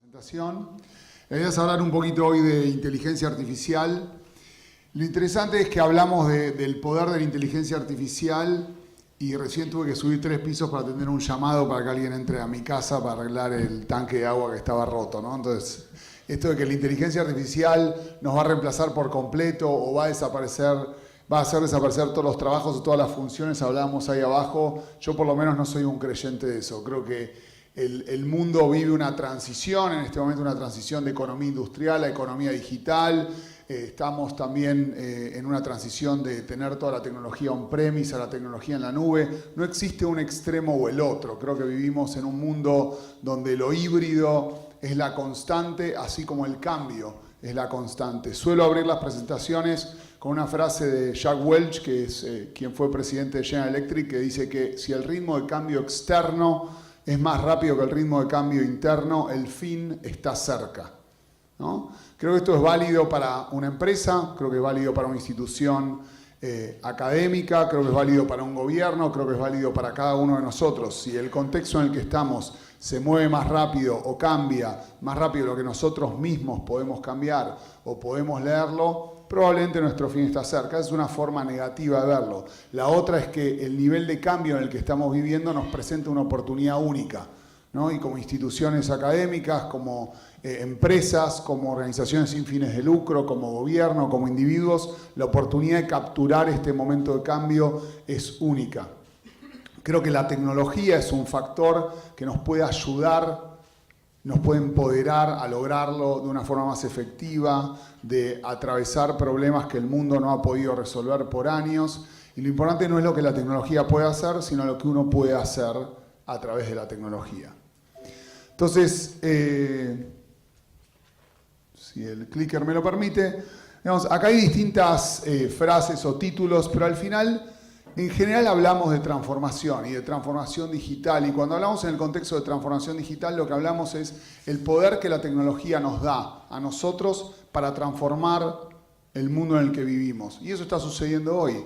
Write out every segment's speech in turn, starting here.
presentación. La idea es hablar un poquito hoy de inteligencia artificial. Lo interesante es que hablamos del poder de la inteligencia artificial y recién tuve que subir 3 pisos para atender un llamado para que alguien entre a mi casa para arreglar el tanque de agua que estaba roto, ¿no? Entonces, esto de que la inteligencia artificial nos va a reemplazar por completo o va a desaparecer, va a hacer desaparecer todos los trabajos o todas las funciones, hablábamos ahí abajo. Yo por lo menos no soy un creyente de eso. Creo que el mundo vive una transición, en este momento una transición de economía industrial a economía digital. Estamos también en una transición de tener toda la tecnología on-premise a la tecnología en la nube. No existe un extremo o el otro. Creo que vivimos en un mundo donde lo híbrido es la constante, así como el cambio es la constante. Suelo abrir las presentaciones con una frase de Jack Welch, que es quien fue presidente de General Electric, que dice que si el ritmo de cambio externo es más rápido que el ritmo de cambio interno, el fin está cerca, ¿no? Creo que esto es válido para una empresa, creo que es válido para una institución académica, creo que es válido para un gobierno, creo que es válido para cada uno de nosotros. Si el contexto en el que estamos se mueve más rápido o cambia más rápido de lo que nosotros mismos podemos cambiar o podemos leerlo, probablemente nuestro fin está cerca. Es una forma negativa de verlo. La otra es que el nivel de cambio en el que estamos viviendo nos presenta una oportunidad única, ¿no? Y como instituciones académicas, como empresas, como organizaciones sin fines de lucro, como gobierno, como individuos, la oportunidad de capturar este momento de cambio es única. Creo que la tecnología es un factor que nos puede ayudar, nos puede empoderar a lograrlo de una forma más efectiva, de atravesar problemas que el mundo no ha podido resolver por años. Y lo importante no es lo que la tecnología puede hacer, sino lo que uno puede hacer a través de la tecnología. Entonces, si el clicker me lo permite, digamos, acá hay distintas frases o títulos, pero al final, en general hablamos de transformación y de transformación digital. Y cuando hablamos en el contexto de transformación digital, lo que hablamos es el poder que la tecnología nos da a nosotros para transformar el mundo en el que vivimos. Y eso está sucediendo hoy,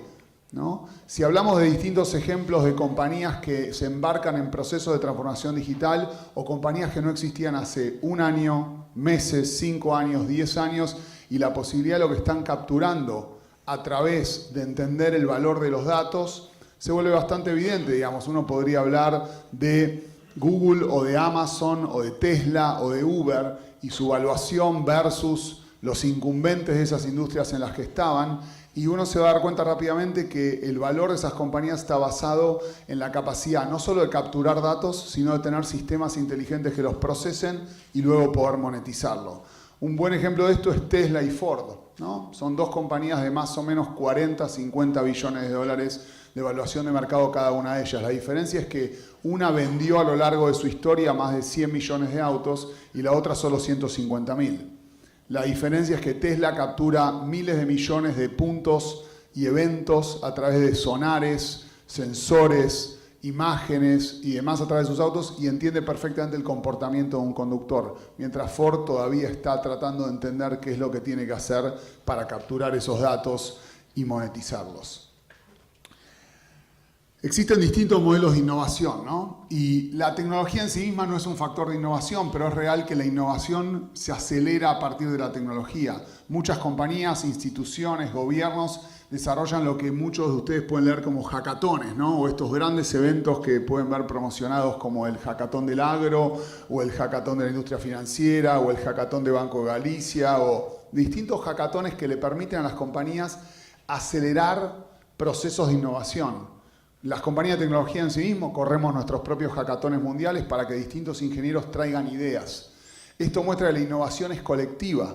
¿no? Si hablamos de distintos ejemplos de compañías que se embarcan en procesos de transformación digital o compañías que no existían hace 1 año, meses, 5 años, 10 años, y la posibilidad de lo que están capturando a través de entender el valor de los datos, se vuelve bastante evidente. Digamos, uno podría hablar de Google o de Amazon o de Tesla o de Uber y su valuación versus los incumbentes de esas industrias en las que estaban, y uno se va a dar cuenta rápidamente que el valor de esas compañías está basado en la capacidad no solo de capturar datos, sino de tener sistemas inteligentes que los procesen y luego poder monetizarlo. Un buen ejemplo de esto es Tesla y Ford, ¿no? Son 2 compañías de más o menos 40, 50 billones de dólares de evaluación de mercado cada una de ellas. La diferencia es que una vendió a lo largo de su historia más de 100 millones de autos y la otra solo 150.000. La diferencia es que Tesla captura miles de millones de puntos y eventos a través de sonares, sensores, imágenes y demás a través de sus autos y entiende perfectamente el comportamiento de un conductor, mientras Ford todavía está tratando de entender qué es lo que tiene que hacer para capturar esos datos y monetizarlos. Existen distintos modelos de innovación, ¿no? Y la tecnología en sí misma no es un factor de innovación, pero es real que la innovación se acelera a partir de la tecnología. Muchas compañías, instituciones, gobiernos desarrollan lo que muchos de ustedes pueden leer como hackatones, ¿no? O estos grandes eventos que pueden ver promocionados como el Hackatón del Agro, o el Hackatón de la Industria Financiera, o el Hackatón de Banco de Galicia, o distintos hackatones que le permiten a las compañías acelerar procesos de innovación. Las compañías de tecnología en sí mismo corremos nuestros propios hackatones mundiales para que distintos ingenieros traigan ideas. Esto muestra que la innovación es colectiva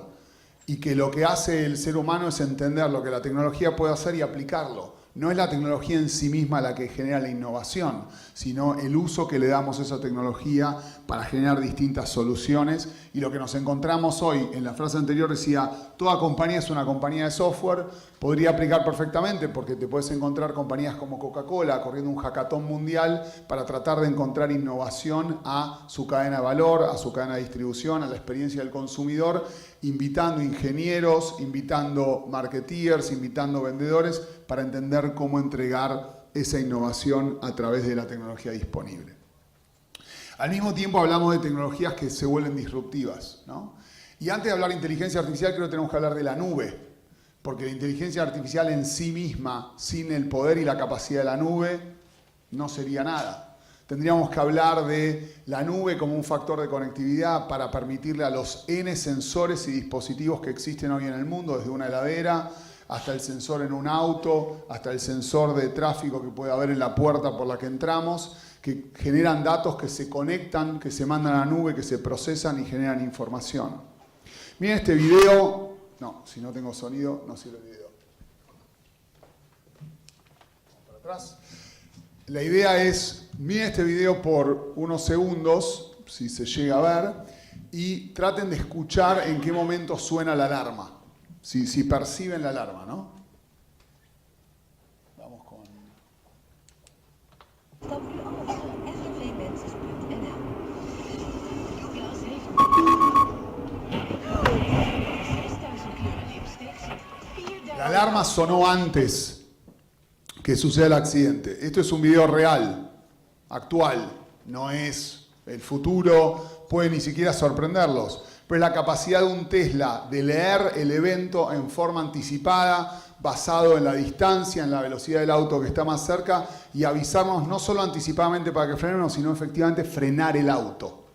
y que lo que hace el ser humano es entender lo que la tecnología puede hacer y aplicarlo. No es la tecnología en sí misma la que genera la innovación, sino el uso que le damos a esa tecnología para generar distintas soluciones. Y lo que nos encontramos hoy, en la frase anterior decía, toda compañía es una compañía de software, podría aplicar perfectamente porque te puedes encontrar compañías como Coca-Cola corriendo un hackatón mundial para tratar de encontrar innovación a su cadena de valor, a su cadena de distribución, a la experiencia del consumidor, invitando ingenieros, invitando marketeers, invitando vendedores para entender cómo entregar esa innovación a través de la tecnología disponible. Al mismo tiempo hablamos de tecnologías que se vuelven disruptivas, ¿no? Y antes de hablar de inteligencia artificial, creo que tenemos que hablar de la nube, porque la inteligencia artificial en sí misma, sin el poder y la capacidad de la nube, no sería nada. Tendríamos que hablar de la nube como un factor de conectividad para permitirle a los N sensores y dispositivos que existen hoy en el mundo, desde una heladera hasta el sensor en un auto, hasta el sensor de tráfico que puede haber en la puerta por la que entramos, que generan datos que se conectan, que se mandan a la nube, que se procesan y generan información. Miren este video. No, si no tengo sonido, no sirve el video. Vamos para atrás. La idea es, miren este video por unos segundos, si se llega a ver, y traten de escuchar en qué momento suena la alarma. Si perciben la alarma, ¿no? Vamos con... La alarma sonó antes que suceda el accidente. Esto es un video real, actual, no es el futuro, puede ni siquiera sorprenderlos, pero es la capacidad de un Tesla de leer el evento en forma anticipada, basado en la distancia, en la velocidad del auto que está más cerca, y avisarnos no solo anticipadamente para que frenemos, sino efectivamente frenar el auto,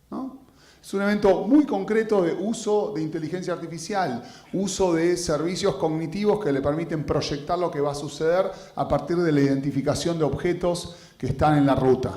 ¿no? Es un evento muy concreto de uso de inteligencia artificial, uso de servicios cognitivos que le permiten proyectar lo que va a suceder a partir de la identificación de objetos que están en la ruta.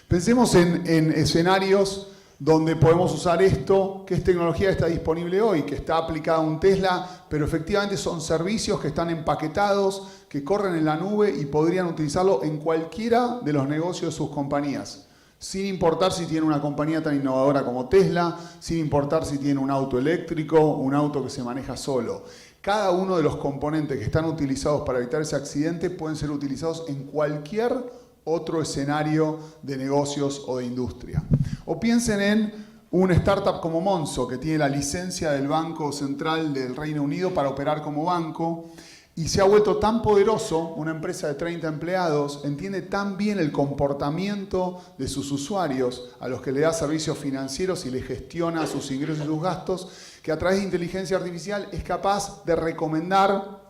Pensemos en escenarios donde podemos usar esto, que es tecnología que está disponible hoy, que está aplicada a un Tesla, pero efectivamente son servicios que están empaquetados, que corren en la nube y podrían utilizarlo en cualquiera de los negocios de sus compañías. Sin importar si tiene una compañía tan innovadora como Tesla, sin importar si tiene un auto eléctrico, un auto que se maneja solo. Cada uno de los componentes que están utilizados para evitar ese accidente pueden ser utilizados en cualquier otro escenario de negocios o de industria. O piensen en una startup como Monzo, que tiene la licencia del Banco Central del Reino Unido para operar como banco, y se ha vuelto tan poderoso, una empresa de 30 empleados, entiende tan bien el comportamiento de sus usuarios, a los que le da servicios financieros y le gestiona sus ingresos y sus gastos, que a través de inteligencia artificial es capaz de recomendar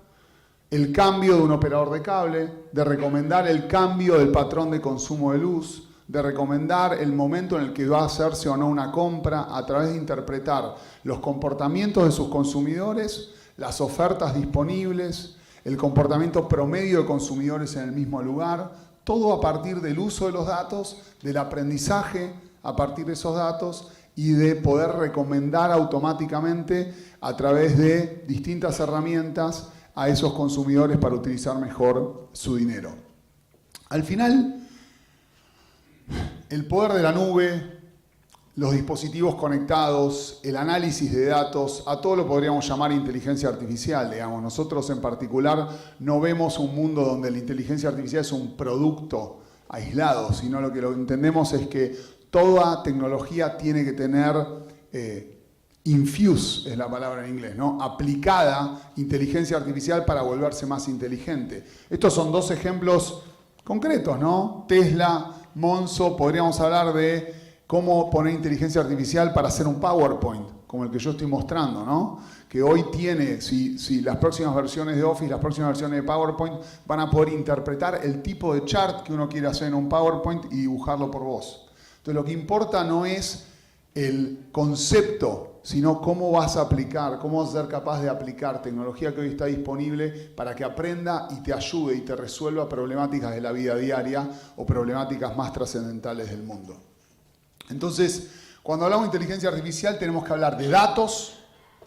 el cambio de un operador de cable, de recomendar el cambio del patrón de consumo de luz, de recomendar el momento en el que va a hacerse o no una compra, a través de interpretar los comportamientos de sus consumidores, las ofertas disponibles, el comportamiento promedio de consumidores en el mismo lugar, todo a partir del uso de los datos, del aprendizaje a partir de esos datos y de poder recomendar automáticamente a través de distintas herramientas a esos consumidores para utilizar mejor su dinero. Al final, el poder de la nube, los dispositivos conectados, el análisis de datos, a todo lo podríamos llamar inteligencia artificial, digamos. Nosotros en particular no vemos un mundo donde la inteligencia artificial es un producto aislado, sino lo que lo entendemos es que toda tecnología tiene que tener infuse, es la palabra en inglés, ¿no? Aplicada inteligencia artificial para volverse más inteligente. Estos son dos ejemplos concretos, ¿no? Tesla, Monzo, podríamos hablar de cómo poner inteligencia artificial para hacer un PowerPoint, como el que yo estoy mostrando, ¿no? Que hoy tiene, si las próximas versiones de Office, las próximas versiones de PowerPoint van a poder interpretar el tipo de chart que uno quiere hacer en un PowerPoint y dibujarlo por voz. Entonces lo que importa no es el concepto, sino cómo vas a aplicar, cómo vas a ser capaz de aplicar tecnología que hoy está disponible para que aprenda y te ayude y te resuelva problemáticas de la vida diaria o problemáticas más trascendentales del mundo. Entonces, cuando hablamos de inteligencia artificial tenemos que hablar de datos,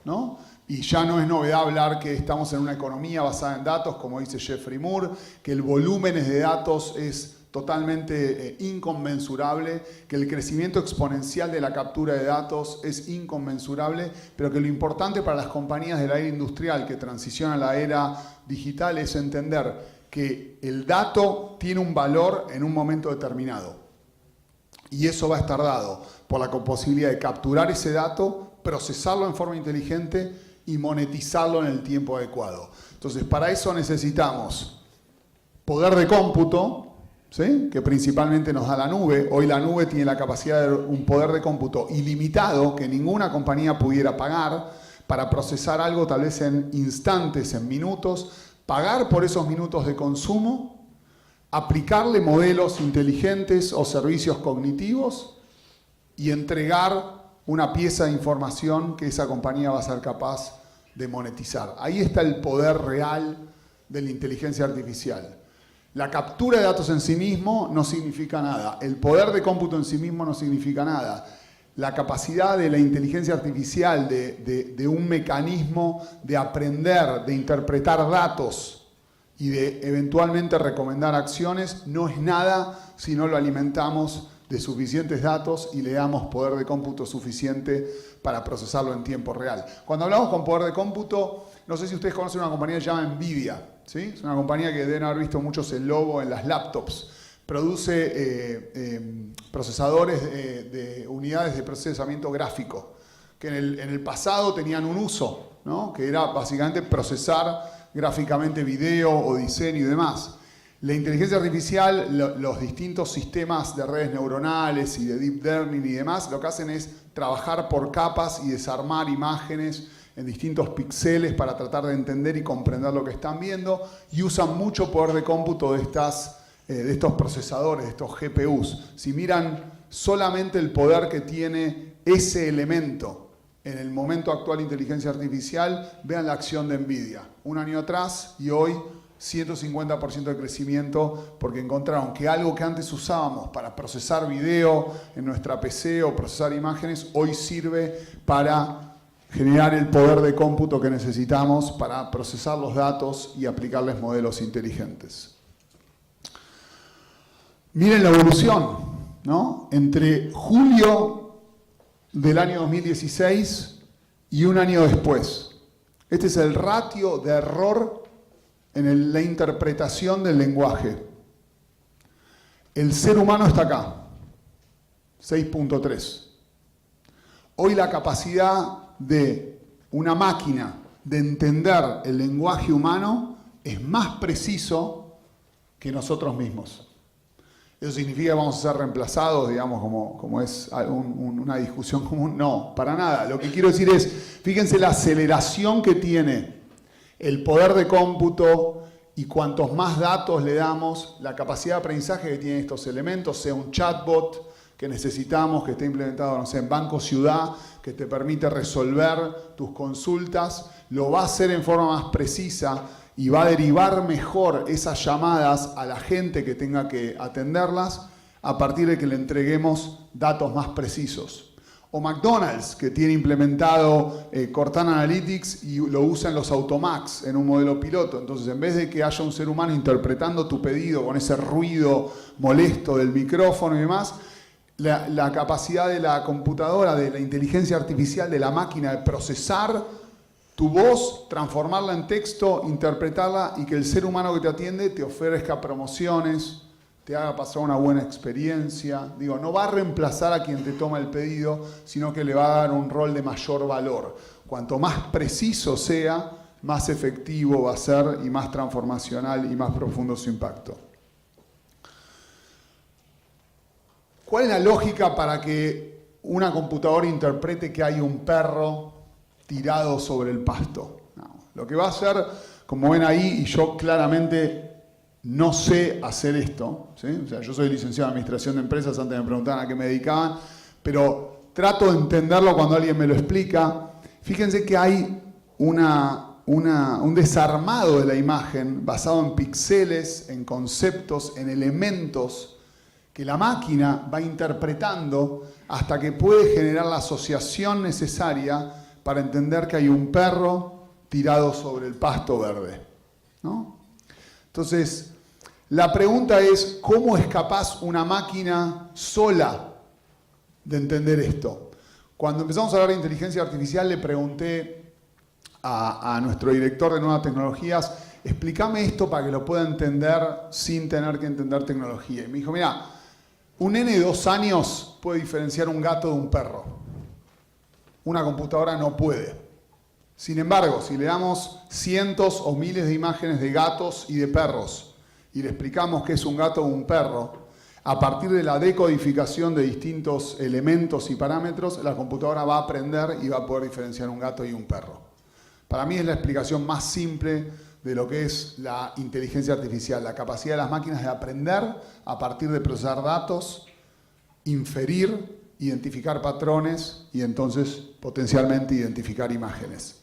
¿no? Y ya no es novedad hablar que estamos en una economía basada en datos, como dice Jeffrey Moore, que el volumen de datos es totalmente inconmensurable, que el crecimiento exponencial de la captura de datos es inconmensurable, pero que lo importante para las compañías de la era industrial que transicionan a la era digital es entender que el dato tiene un valor en un momento determinado. Y eso va a estar dado por la posibilidad de capturar ese dato, procesarlo en forma inteligente y monetizarlo en el tiempo adecuado. Entonces, para eso necesitamos poder de cómputo, ¿sí? Que principalmente nos da la nube. Hoy la nube tiene la capacidad de un poder de cómputo ilimitado que ninguna compañía pudiera pagar para procesar algo tal vez en instantes, en minutos, pagar por esos minutos de consumo, aplicarle modelos inteligentes o servicios cognitivos y entregar una pieza de información que esa compañía va a ser capaz de monetizar. Ahí está el poder real de la inteligencia artificial. La captura de datos en sí mismo no significa nada. El poder de cómputo en sí mismo no significa nada. La capacidad de la inteligencia artificial, de un mecanismo de aprender, de interpretar datos y de eventualmente recomendar acciones, no es nada si no lo alimentamos de suficientes datos y le damos poder de cómputo suficiente para procesarlo en tiempo real. Cuando hablamos con poder de cómputo, no sé si ustedes conocen una compañía que se llama NVIDIA, ¿sí? Es una compañía que deben haber visto muchos el logo en las laptops. Produce procesadores de unidades de procesamiento gráfico, que en el pasado tenían un uso, ¿no? Que era básicamente procesar gráficamente video o diseño y demás. La inteligencia artificial, los distintos sistemas de redes neuronales y de deep learning y demás, lo que hacen es trabajar por capas y desarmar imágenes en distintos píxeles para tratar de entender y comprender lo que están viendo, y usan mucho poder de cómputo de estos procesadores, de estos GPUs. Si miran solamente el poder que tiene ese elemento en el momento actual de inteligencia artificial, vean la acción de NVIDIA. Un año atrás y hoy 150% de crecimiento, porque encontraron que algo que antes usábamos para procesar video en nuestra PC o procesar imágenes, hoy sirve para generar el poder de cómputo que necesitamos para procesar los datos y aplicarles modelos inteligentes. Miren la evolución, ¿no? Entre julio del año 2016 y un año después. Este es el ratio de error en la interpretación del lenguaje. El ser humano está acá, 6.3. Hoy la capacidad de una máquina de entender el lenguaje humano es más preciso que nosotros mismos. ¿Eso significa que vamos a ser reemplazados, digamos, como es una discusión común? No, para nada. Lo que quiero decir es, fíjense la aceleración que tiene el poder de cómputo y cuantos más datos le damos, la capacidad de aprendizaje que tienen estos elementos, sea un chatbot que necesitamos, que esté implementado, no sé, en Banco Ciudad, que te permite resolver tus consultas, lo va a hacer en forma más precisa y va a derivar mejor esas llamadas a la gente que tenga que atenderlas a partir de que le entreguemos datos más precisos. O McDonald's, que tiene implementado Cortana Analytics y lo usa en los Automax, en un modelo piloto. Entonces, en vez de que haya un ser humano interpretando tu pedido con ese ruido molesto del micrófono y demás, la capacidad de la computadora, de la inteligencia artificial, de la máquina de procesar tu voz, transformarla en texto, interpretarla y que el ser humano que te atiende te ofrezca promociones, te haga pasar una buena experiencia. Digo, no va a reemplazar a quien te toma el pedido, sino que le va a dar un rol de mayor valor. Cuanto más preciso sea, más efectivo va a ser y más transformacional y más profundo su impacto. ¿Cuál es la lógica para que una computadora interprete que hay un perro tirado sobre el pasto? No. Lo que va a hacer, como ven ahí, y yo claramente no sé hacer esto, ¿sí? O sea, yo soy licenciado en Administración de Empresas, antes me preguntaban a qué me dedicaban, pero trato de entenderlo cuando alguien me lo explica. Fíjense que hay un desarmado de la imagen basado en píxeles, en conceptos, en elementos que la máquina va interpretando hasta que puede generar la asociación necesaria para entender que hay un perro tirado sobre el pasto verde, ¿no? Entonces, la pregunta es, ¿cómo es capaz una máquina sola de entender esto? Cuando empezamos a hablar de inteligencia artificial, le pregunté a nuestro director de nuevas tecnologías, explícame esto para que lo pueda entender sin tener que entender tecnología. Y me dijo, mira, un nene de 2 años puede diferenciar un gato de un perro. Una computadora no puede. Sin embargo, si le damos cientos o miles de imágenes de gatos y de perros y le explicamos qué es un gato o un perro, a partir de la decodificación de distintos elementos y parámetros, la computadora va a aprender y va a poder diferenciar un gato y un perro. Para mí es la explicación más simple de lo que es la inteligencia artificial, la capacidad de las máquinas de aprender a partir de procesar datos, inferir, identificar patrones y entonces potencialmente identificar imágenes.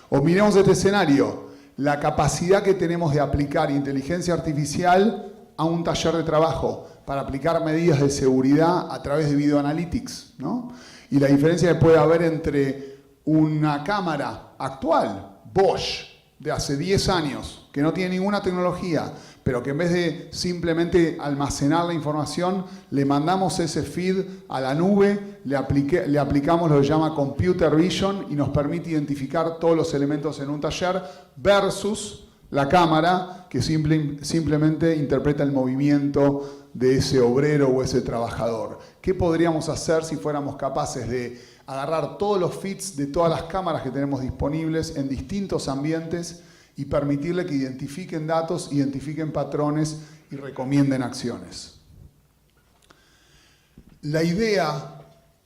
O miremos este escenario, la capacidad que tenemos de aplicar inteligencia artificial a un taller de trabajo para aplicar medidas de seguridad a través de video analytics, ¿no? Y la diferencia que puede haber entre una cámara actual, Bosch, de hace 10 años, que no tiene ninguna tecnología, pero que en vez de simplemente almacenar la información, le mandamos ese feed a la nube, le aplicamos lo que se llama Computer Vision y nos permite identificar todos los elementos en un taller, versus la cámara que simplemente interpreta el movimiento de ese obrero o ese trabajador. ¿Qué podríamos hacer si fuéramos capaces de agarrar todos los feeds de todas las cámaras que tenemos disponibles en distintos ambientes y permitirle que identifiquen datos, identifiquen patrones y recomienden acciones? La idea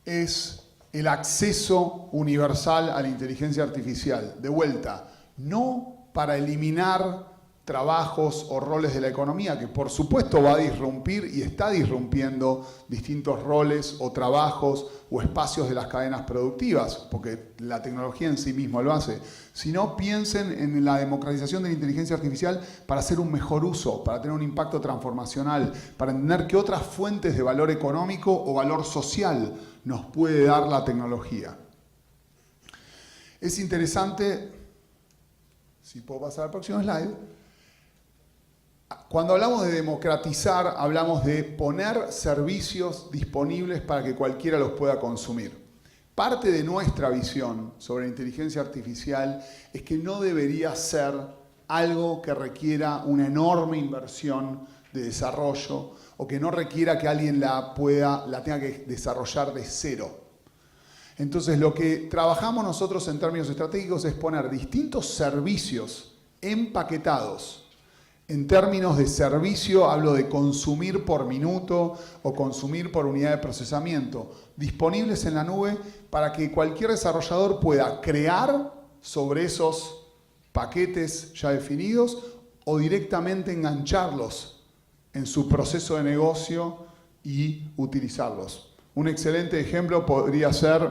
es el acceso universal a la inteligencia artificial. De vuelta, no para eliminar trabajos o roles de la economía, que por supuesto va a disrumpir y está disrumpiendo distintos roles o trabajos o espacios de las cadenas productivas, porque la tecnología en sí misma lo hace, sino piensen en la democratización de la inteligencia artificial para hacer un mejor uso, para tener un impacto transformacional, para entender qué otras fuentes de valor económico o valor social nos puede dar la tecnología. Es interesante, si puedo pasar al próximo slide. Cuando hablamos de democratizar, hablamos de poner servicios disponibles para que cualquiera los pueda consumir. Parte de nuestra visión sobre la inteligencia artificial es que no debería ser algo que requiera una enorme inversión de desarrollo o que no requiera que alguien la tenga que desarrollar de cero. Entonces, lo que trabajamos nosotros en términos estratégicos es poner distintos servicios empaquetados. En términos de servicio, hablo de consumir por minuto o consumir por unidad de procesamiento, disponibles en la nube para que cualquier desarrollador pueda crear sobre esos paquetes ya definidos o directamente engancharlos en su proceso de negocio y utilizarlos. Un excelente ejemplo podría ser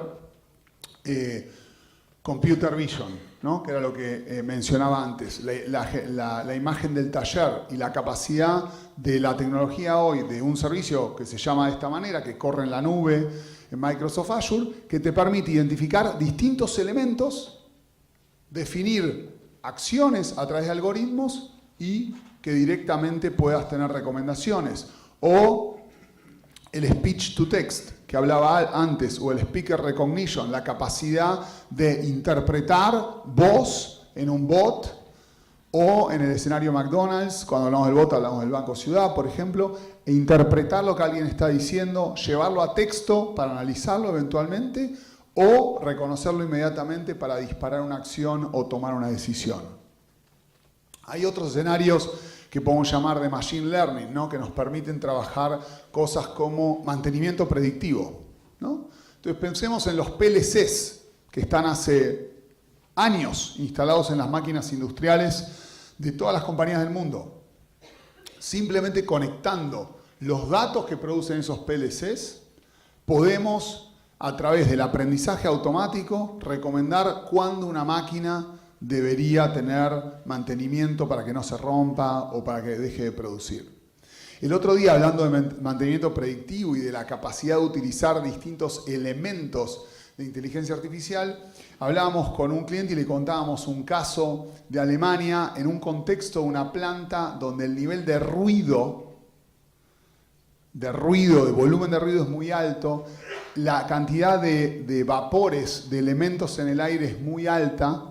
Computer Vision, ¿no? Que era lo que mencionaba antes, la imagen del taller y la capacidad de la tecnología hoy de un servicio que se llama de esta manera, que corre en la nube en Microsoft Azure, que te permite identificar distintos elementos, definir acciones a través de algoritmos y que directamente puedas tener recomendaciones. O el speech to text, que hablaba antes, o el speaker recognition, la capacidad de interpretar voz en un bot, o en el escenario McDonald's, cuando hablamos del bot hablamos del Banco Ciudad, por ejemplo, e interpretar lo que alguien está diciendo, llevarlo a texto para analizarlo eventualmente, o reconocerlo inmediatamente para disparar una acción o tomar una decisión. Hay otros escenarios que podemos llamar de machine learning, ¿no? Que nos permiten trabajar cosas como mantenimiento predictivo, ¿no? Entonces pensemos en los PLCs que están hace años instalados en las máquinas industriales de todas las compañías del mundo. Simplemente conectando los datos que producen esos PLCs, podemos, a través del aprendizaje automático, recomendar cuándo una máquina debería tener mantenimiento para que no se rompa o para que deje de producir. El otro día, hablando de mantenimiento predictivo y de la capacidad de utilizar distintos elementos de inteligencia artificial, hablábamos con un cliente y le contábamos un caso de Alemania en un contexto de una planta donde el nivel de ruido, de volumen de ruido es muy alto, la cantidad de vapores, de elementos en el aire es muy alta,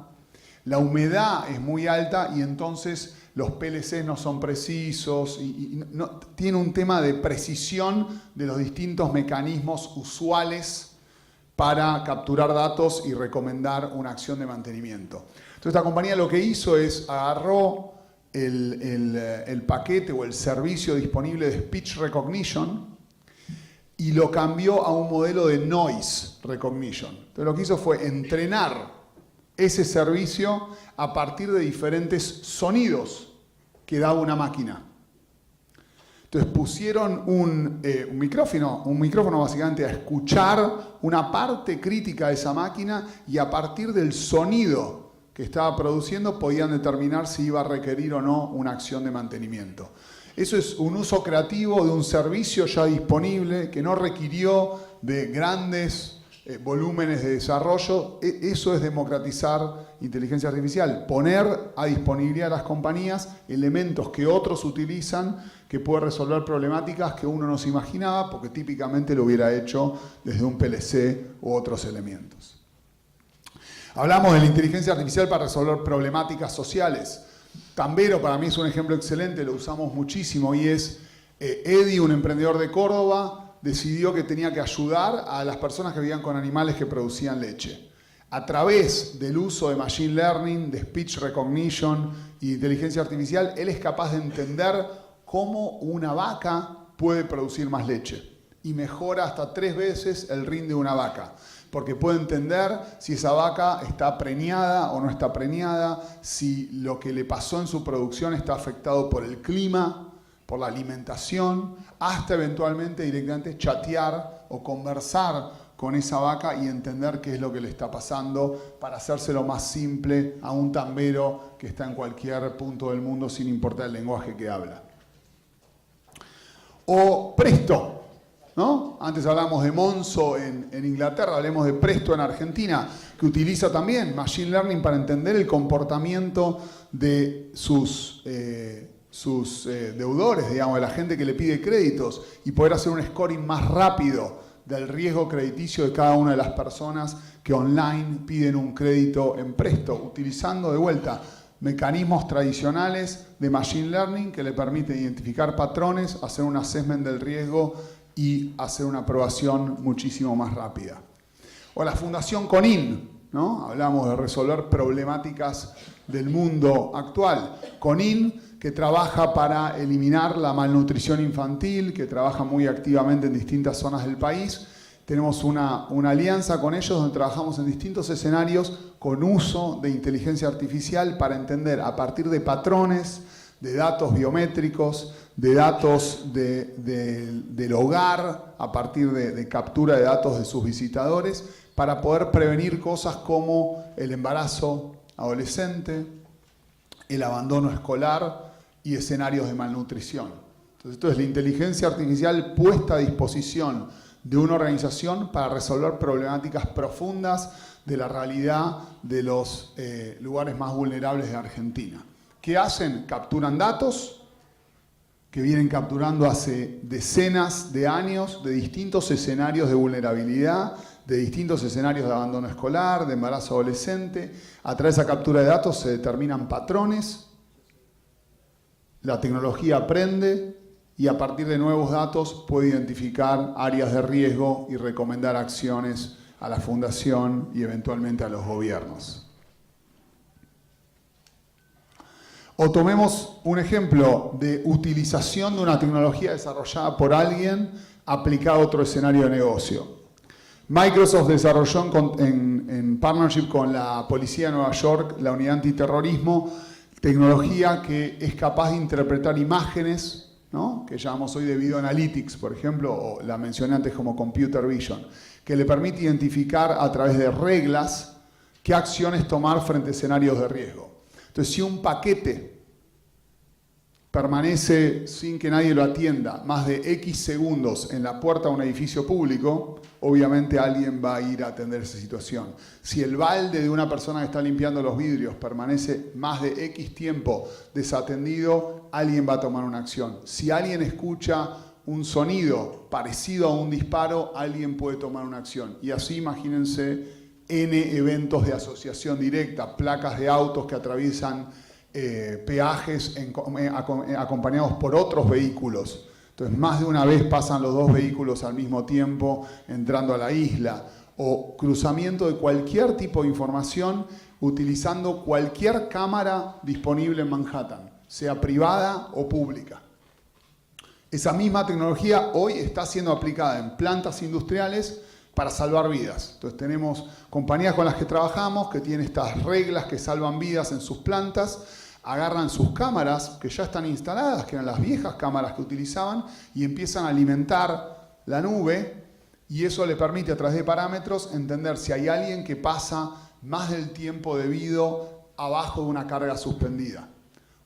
la humedad es muy alta y entonces los PLCs no son precisos y no, tiene un tema de precisión de los distintos mecanismos usuales para capturar datos y recomendar una acción de mantenimiento. Entonces esta compañía lo que hizo es agarró el paquete o el servicio disponible de Speech Recognition y lo cambió a un modelo de Noise Recognition. Entonces lo que hizo fue entrenar ese servicio a partir de diferentes sonidos que daba una máquina. Entonces pusieron un micrófono básicamente a escuchar una parte crítica de esa máquina y a partir del sonido que estaba produciendo podían determinar si iba a requerir o no una acción de mantenimiento. Eso es un uso creativo de un servicio ya disponible que no requirió de grandes volúmenes de desarrollo. Eso es democratizar inteligencia artificial, poner a disponibilidad de las compañías elementos que otros utilizan que pueden resolver problemáticas que uno no se imaginaba porque típicamente lo hubiera hecho desde un PLC u otros elementos. Hablamos de la inteligencia artificial para resolver problemáticas sociales. Tambero para mí es un ejemplo excelente, lo usamos muchísimo y es Eddie, un emprendedor de Córdoba, decidió que tenía que ayudar a las personas que vivían con animales que producían leche. A través del uso de Machine Learning, de Speech Recognition y de inteligencia artificial, él es capaz de entender cómo una vaca puede producir más leche y mejora hasta 3 veces el RIN de una vaca, porque puede entender si esa vaca está preñada o no está preñada, si lo que le pasó en su producción está afectado por el clima, por la alimentación, hasta eventualmente directamente chatear o conversar con esa vaca y entender qué es lo que le está pasando para hacérselo más simple a un tambero que está en cualquier punto del mundo sin importar el lenguaje que habla. O Presto, ¿no? Antes hablamos de Monzo en Inglaterra, hablemos de Presto en Argentina, que utiliza también Machine Learning para entender el comportamiento de sus deudores, digamos, de la gente que le pide créditos y poder hacer un scoring más rápido del riesgo crediticio de cada una de las personas que online piden un crédito en Presto, utilizando de vuelta mecanismos tradicionales de Machine Learning que le permiten identificar patrones, hacer un assessment del riesgo y hacer una aprobación muchísimo más rápida. O la Fundación CONIN, ¿no? Hablamos de resolver problemáticas del mundo actual. CONIN, que trabaja para eliminar la malnutrición infantil, que trabaja muy activamente en distintas zonas del país. Tenemos una alianza con ellos donde trabajamos en distintos escenarios con uso de inteligencia artificial para entender a partir de patrones, de datos biométricos, de datos del hogar, a partir de captura de datos de sus visitadores, para poder prevenir cosas como el embarazo adolescente, el abandono escolar y escenarios de malnutrición. Entonces, esto es la inteligencia artificial puesta a disposición de una organización para resolver problemáticas profundas de la realidad de los lugares más vulnerables de Argentina. ¿Qué hacen? Capturan datos que vienen capturando hace decenas de años de distintos escenarios de vulnerabilidad, de distintos escenarios de abandono escolar, de embarazo adolescente. A través de esa captura de datos se determinan patrones, la tecnología aprende y a partir de nuevos datos puede identificar áreas de riesgo y recomendar acciones a la fundación y eventualmente a los gobiernos. O tomemos un ejemplo de utilización de una tecnología desarrollada por alguien aplicada a otro escenario de negocio. Microsoft desarrolló en partnership con la Policía de Nueva York, la Unidad Antiterrorismo, tecnología que es capaz de interpretar imágenes, ¿no? Que llamamos hoy de Video Analytics, por ejemplo, o la mencioné antes como Computer Vision, que le permite identificar a través de reglas qué acciones tomar frente a escenarios de riesgo. Entonces, si un paquete permanece sin que nadie lo atienda más de X segundos en la puerta de un edificio público, obviamente alguien va a ir a atender esa situación. Si el balde de una persona que está limpiando los vidrios permanece más de X tiempo desatendido, alguien va a tomar una acción. Si alguien escucha un sonido parecido a un disparo, alguien puede tomar una acción. Y así imagínense N eventos de asociación directa, placas de autos que atraviesan peajes acompañados por otros vehículos. Entonces, más de una vez pasan los dos vehículos al mismo tiempo entrando a la isla. O cruzamiento de cualquier tipo de información utilizando cualquier cámara disponible en Manhattan. sea privada o pública. Esa misma tecnología hoy está siendo aplicada en plantas industriales para salvar vidas. Entonces tenemos compañías con las que trabajamos que tienen estas reglas que salvan vidas en sus plantas, agarran sus cámaras que ya están instaladas, que eran las viejas cámaras que utilizaban, y empiezan a alimentar la nube, y eso le permite a través de parámetros entender si hay alguien que pasa más del tiempo debido abajo de una carga suspendida.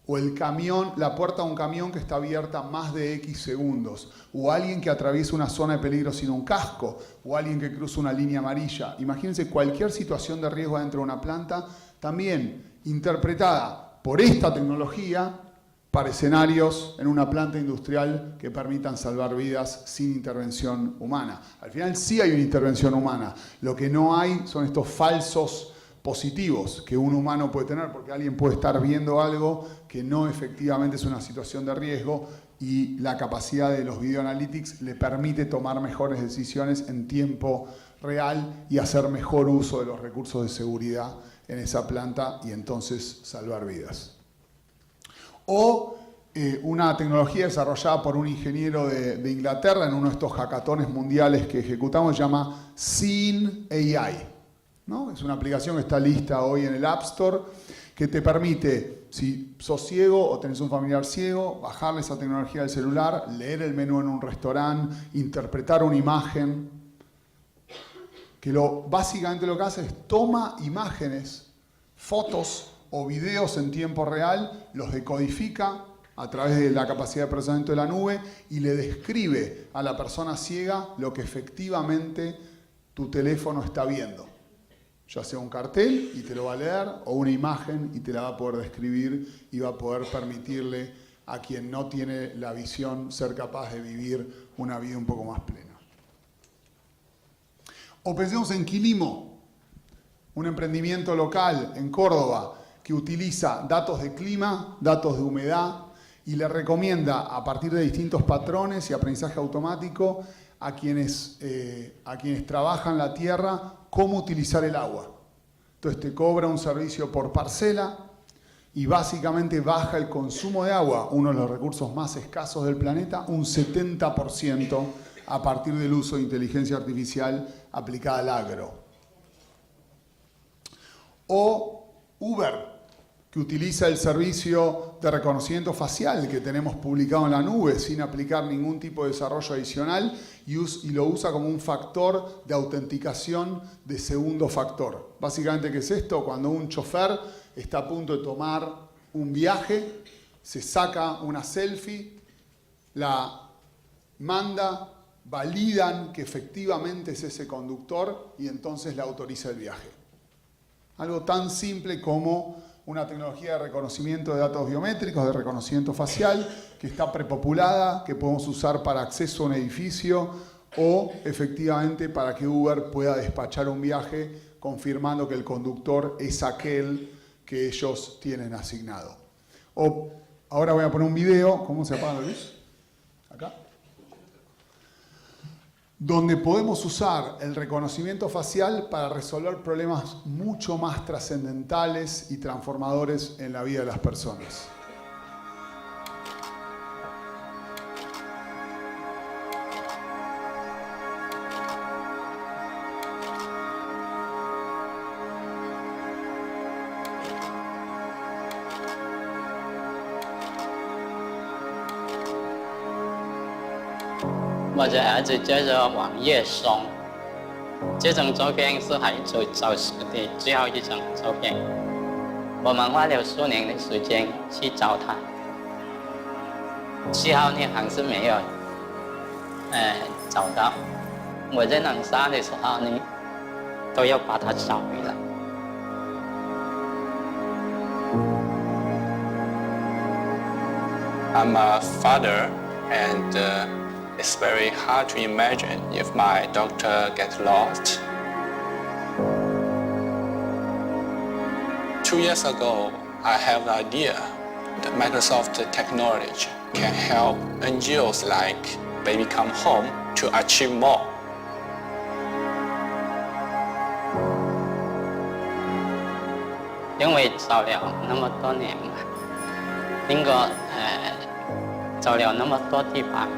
O el camión, la puerta de un camión que está abierta más de X segundos, o alguien que atraviesa una zona de peligro sin un casco, o alguien que cruza una línea amarilla. Imagínense cualquier situación de riesgo dentro de una planta, también interpretada por esta tecnología para escenarios en una planta industrial que permitan salvar vidas sin intervención humana. Al final sí hay una intervención humana, lo que no hay son estos falsos positivos que un humano puede tener, porque alguien puede estar viendo algo que no efectivamente es una situación de riesgo, y la capacidad de los video analytics le permite tomar mejores decisiones en tiempo real y hacer mejor uso de los recursos de seguridad en esa planta y entonces salvar vidas. O una tecnología desarrollada por un ingeniero de Inglaterra en uno de estos hackatones mundiales que ejecutamos, se llama Seeing AI. ¿No? Es una aplicación que está lista hoy en el App Store que te permite, si sos ciego o tenés un familiar ciego, bajarle esa tecnología al celular, leer el menú en un restaurante, interpretar una imagen, que básicamente lo que hace es toma imágenes, fotos o videos en tiempo real, los decodifica a través de la capacidad de procesamiento de la nube y le describe a la persona ciega lo que efectivamente tu teléfono está viendo. Ya sea un cartel y te lo va a leer, o una imagen y te la va a poder describir y va a poder permitirle a quien no tiene la visión ser capaz de vivir una vida un poco más plena. O pensemos en Quilimo, un emprendimiento local en Córdoba que utiliza datos de clima, datos de humedad, y le recomienda a partir de distintos patrones y aprendizaje automático a quienes trabajan la tierra cómo utilizar el agua. Entonces te cobra un servicio por parcela y básicamente baja el consumo de agua, uno de los recursos más escasos del planeta, un 70% a partir del uso de inteligencia artificial aplicada al agro. O Uber, que utiliza el servicio de reconocimiento facial que tenemos publicado en la nube sin aplicar ningún tipo de desarrollo adicional y lo usa como un factor de autenticación de segundo factor. Básicamente, ¿qué es esto? Cuando un chofer está a punto de tomar un viaje, se saca una selfie, la manda, validan que efectivamente es ese conductor y entonces le autoriza el viaje. Algo tan simple como una tecnología de reconocimiento de datos biométricos, de reconocimiento facial, que está prepopulada, que podemos usar para acceso a un edificio o efectivamente para que Uber pueda despachar un viaje confirmando que el conductor es aquel que ellos tienen asignado. O ahora voy a poner un video, ¿cómo se apaga la luz? Acá. Donde podemos usar el reconocimiento facial para resolver problemas mucho más trascendentales y transformadores en la vida de las personas.或者儿子叫做王月松，这张照片是孩子早时的最后一张照片。我们花了数年的时间去找他，最后呢还是没有找到。我在南沙的时候呢，都要把他找回来。I'm a father and it's very hard to imagine if my doctor gets lost. 2 years ago, I have an idea that Microsoft technology can help NGOs like Baby Come Home to achieve more. 因为找了那么多年，经过走了那么多地方，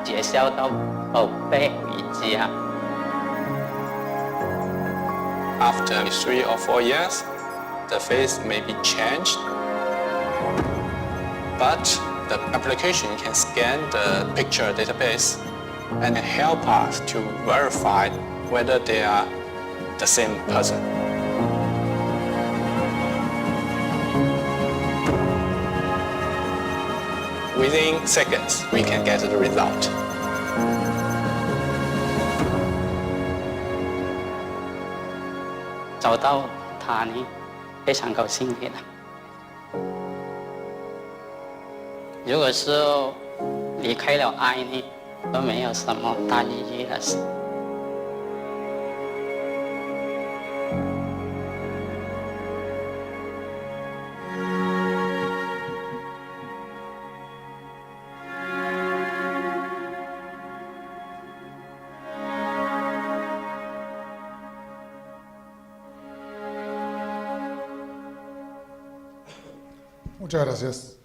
结交到宝贝回家。After 3 or 4 years, the face may be changed, but the application can scan the picture database and help us to verify whether they are the same person. Within seconds, we can get the result. 找到他呢，非常高兴的。如果说离开了爱呢，都没有什么大意义的事。Muchas gracias.